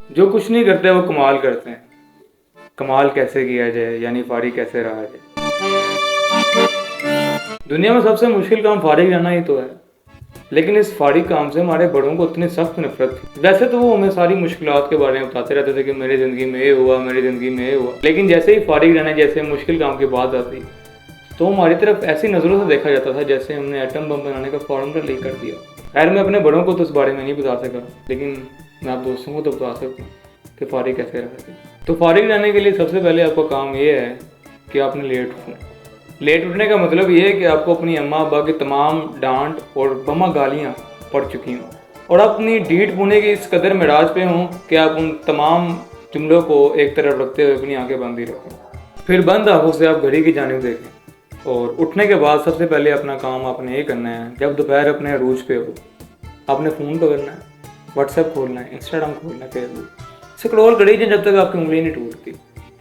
जो कुछ नहीं करते वो कमाल करते हैं। कमाल कैसे किया जाए, यानी फारिग कैसे रहा जाए। दुनिया में सबसे मुश्किल काम फारिग रहना ही तो है, लेकिन इस फारिग काम से हमारे बड़ों को इतनी सख्त नफरत थी। वैसे तो वो हमें सारी मुश्किलात के बारे में बताते रहते थे कि मेरी ज़िंदगी में ये हुआ, मेरी ज़िंदगी में ये हुआ, लेकिन जैसे ही फारिग रहने जैसे मुश्किल काम की बात आती तो हमारी तरफ ऐसी नज़रों से देखा जाता था जैसे हमने एटम बम बनाने का फॉर्मूला लीक कर दिया। खैर, मैं अपने बड़ों को तो इस बारे में नहीं बता सका, लेकिन मैं आप दोस्तों को तो बता सकता हूँ कि फारिग कैसे रहते। तो फारिग रहने के लिए सबसे पहले आपका काम ये है कि आपने लेट उठना। लेट उठने का मतलब ये है कि आपको अपनी अम्मा अब्बा की तमाम डांट और बमा गालियाँ पड़ चुकी हों और आप अपनी डीठ पुणे की इस कदर मिराज पे हों कि आप उन तमाम जुमलों को एक तरफ रखते हुए अपनी आंखें बंद ही रखें। फिर बंद आंखों से आप घड़ी की जानिब देखें और उठने के बाद सबसे पहले अपना काम आपने ये करना है। जब दोपहर अपने अरूज पे हो, आपने फ़ोन पकड़ना है, व्हाट्सएप खोलना है, इंस्टाग्राम खोलना है, फेसबुक स्क्रॉल करिए जब तक आपकी उंगली नहीं टूटती।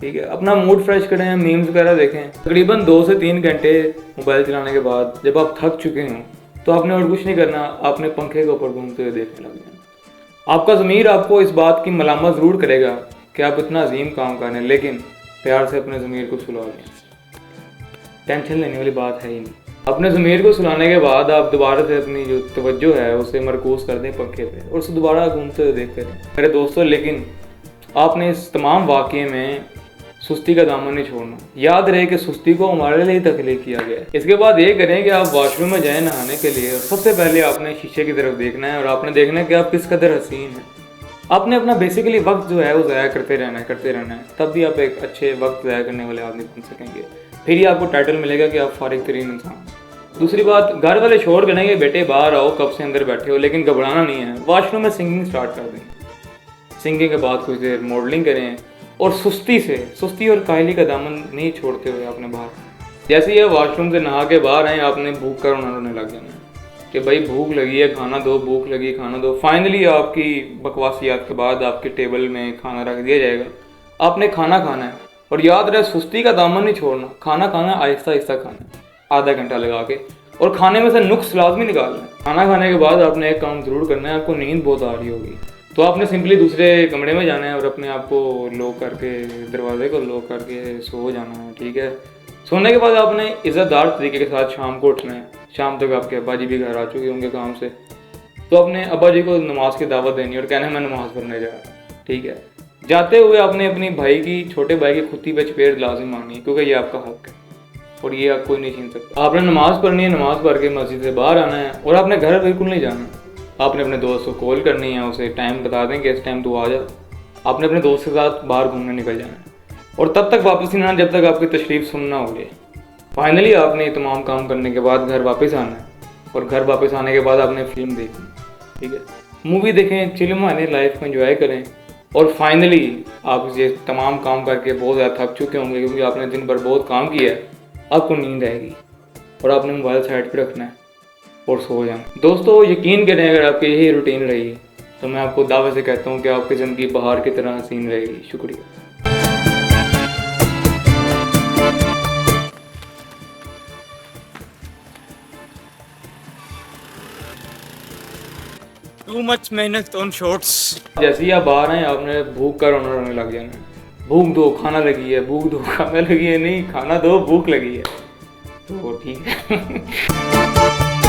ठीक है, अपना मूड फ्रेश करें, मीम्स वगैरह देखें। तकरीबन 2 से 3 घंटे मोबाइल चलाने के बाद जब आप थक चुके हों तो आपने और कुछ नहीं करना, आपने पंखे के ऊपर घूमते हुए देखने लग जाना। आपका ज़मीर आपको इस बात की मलामत ज़रूर करेगा कि आप इतना अजीम काम कर रहे हैं, लेकिन प्यार से अपने ज़मीर को सुला लें। टेंशन लेने वाली बात है ही नहीं। अपने ज़मीर को सुलाने के बाद आप दोबारा से अपनी जो तवज्जो है उसे मरकूज कर दें पंखे पे और उसे दोबारा घूमते हुए देखते रहें। मेरे दोस्तों, लेकिन आपने इस तमाम वाक़े में सुस्ती का दामन नहीं छोड़ना। याद रहे कि सुस्ती को हमारे लिए तख्लीक किया गया है। इसके बाद ये करें कि आप वॉशरूम में जाएं नहाने के लिए, और सबसे पहले आपने शीशे की तरफ देखना है और आपने देखना है कि आप किस कदर हसीन हैं। आपने अपना बेसिकली वक्त जो है वो ज़ाया करते रहना है, तब भी आप एक अच्छे वक्त ज़ाया करने वाले आदमी बन सकेंगे। फिर ही आपको टाइटल मिलेगा कि आप फारिग तरीन इंसान। दूसरी बात, घर वाले शोर करेंगे बेटे बाहर आओ, कब से अंदर बैठे हो, लेकिन घबराना नहीं है। वॉशरूम में सिंगिंग स्टार्ट कर देंगे। सिंगिंग के बाद कुछ देर मॉडलिंग करें और सुस्ती और काहली का दामन नहीं छोड़ते हुए आपने बाहर, जैसे ही वॉशरूम से नहा के बाहर आए, आपने भूख कर रोने लग जाना है कि भाई भूख लगी है, खाना दो, भूख लगी खाना दो। फाइनली आपकी बकवासियात के बाद आपके टेबल में खाना रख दिया जाएगा। आपने खाना खाना है और याद रहे सुस्ती का दामन नहीं छोड़ना। खाना खाना आहिस्ता आहिस्ता खाना है, आधा घंटा लगा के, और खाने में से नुक्स लाजमी निकालना है। खाना खाने के बाद आपने एक काम ज़रूर करना है। आपको नींद बहुत आ रही होगी तो आपने सिंपली दूसरे कमरे में जाना है और अपने आप को लॉक करके, दरवाजे को लॉक करके सो जाना है। ठीक है, सोने के बाद आपने इज़्ज़तदार तरीके के साथ शाम को उठना है। शाम तक आपके अब्बा जी भी घर आ चुके होंगे काम से, तो अपने अब्बा जी को नमाज की दावत देनी और कहना है मैं नमाज़ पढ़ने जा रहा हूँ। ठीक है, जाते हुए आपने अपनी छोटे भाई की खुदी पे चपेट लाजिम मांगनी है, क्योंकि ये आपका हक है और ये आप कोई नहीं छीन सकता। आपने नमाज़ पढ़नी है, नमाज़ पढ़ के मस्जिद से बाहर आना है और आपने घर बिल्कुल नहीं जाना। आपने अपने दोस्त को कॉल करनी है, उसे टाइम बता दें कि इस टाइम तू आ जा। आपने अपने दोस्त के साथ बाहर घूमने निकल जाना है और तब तक वापस नहीं आना जब तक आपकी तशरीफ़ सुनना हो जाए। फाइनली आपने तमाम काम करने के बाद घर वापस आना है और घर वापस आने के बाद आपने फिल्म देखनी। ठीक है, मूवी देखें, चिल माने, लाइफ को एंजॉय करें और फाइनली आप ये तमाम काम करके बहुत ज़्यादा थक चुके होंगे क्योंकि आपने दिन भर बहुत काम किया है। आपको नींद आएगी और आपने मोबाइल साइड पे रखना है और सो जाना। दोस्तों, यकीन करें अगर आपकी यही रूटीन रही तो मैं आपको दावे से कहता हूँ कि आपकी ज़िंदगी बाहर की तरह हसीन रहेगी। शुक्रिया। Too much मेहनत on shorts। जैसे ही आप बाहर आए, आपने भूख का रोने लग जाना है। भूख दो, खाना लगी है, भूख दो, खाना लगी है, नहीं खाना दो, भूख लगी है। तो ठीक है।